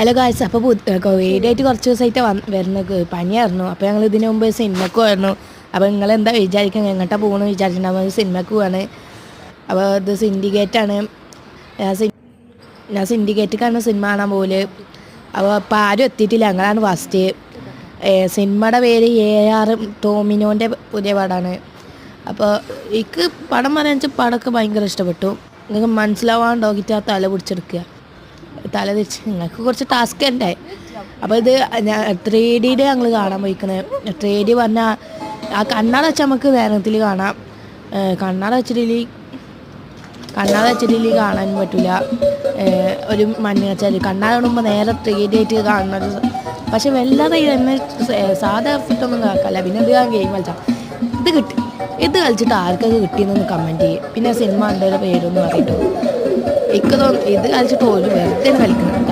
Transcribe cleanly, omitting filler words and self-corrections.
Hello guys, അപ്പോൾ കോവിഡായിട്ട് കുറച്ച് ദിവസമായിട്ട് വരുന്നത് പനിയായിരുന്നു. അപ്പോൾ ഞങ്ങൾ ഇതിന് മുമ്പ് സിനിമയ്ക്ക് പോയിരുന്നു. അപ്പോൾ നിങ്ങളെന്താ വിചാരിക്കുന്നത്, എങ്ങോട്ടാണ് പോകുന്നത് വിചാരിച്ചിട്ടുണ്ടാകുമ്പോൾ സിനിമയ്ക്ക് പോവാണ്. അപ്പോൾ ഇത് സിൻഡിക്കേറ്റാണ്. ഞാൻ സിൻഡിക്കേറ്റിക്കാണ് സിനിമ കാണാൻ പോകല്. അപ്പോൾ ഇപ്പോൾ ആരും എത്തിയിട്ടില്ല, ഞങ്ങളാണ് ഫസ്റ്റ്. സിനിമയുടെ പേര് AR ടോമിനോൻ്റെ പുതിയ പടമാണ്. അപ്പോൾ എനിക്ക് പടം പറയാൻ വെച്ചാൽ പടമൊക്കെ ഭയങ്കര ഇഷ്ടപ്പെട്ടു. നിങ്ങൾക്ക് മനസ്സിലാവാണ്ടോക്കിയിട്ട് ആ തല പിടിച്ചെടുക്കുക, തല തിരിച്ച് നിങ്ങൾക്ക് കുറച്ച് ടാസ്ക് ഉണ്ടായി. അപ്പോൾ ഇത് 3D ഞങ്ങൾ കാണാൻ പോയിക്കുന്നത്. 3D പറഞ്ഞാൽ ആ കണ്ണാട വെച്ച് നമുക്ക് നേരത്തിൽ കാണാം. കണ്ണാട വെച്ചിട്ടില്ല കാണാൻ പറ്റില്ല. ഒരു മഞ്ഞ വെച്ചാൽ കണ്ണാട ഇടുമ്പോൾ നേരെ 3D ആയിട്ട് കാണുന്നത്. പക്ഷെ വല്ലാതെ എന്നെ സാധാ എഫക്റ്റൊന്നും കാക്കല്ല. പിന്നെ ഇത് ഞാൻ ഗെയിം കളിച്ചാൽ ഇത് കളിച്ചിട്ട് ആർക്കൊക്കെ കിട്ടിയെന്നൊന്ന് കമൻറ്റ് ചെയ്യും. പിന്നെ സിനിമ കണ്ടതിൻ്റെ പേരൊന്നും അറിയിട്ടു. എനിക്ക് തോന്നുന്നു ഇത് കളിച്ചിട്ട് ഒരു വെറുതെ കളിക്കണം.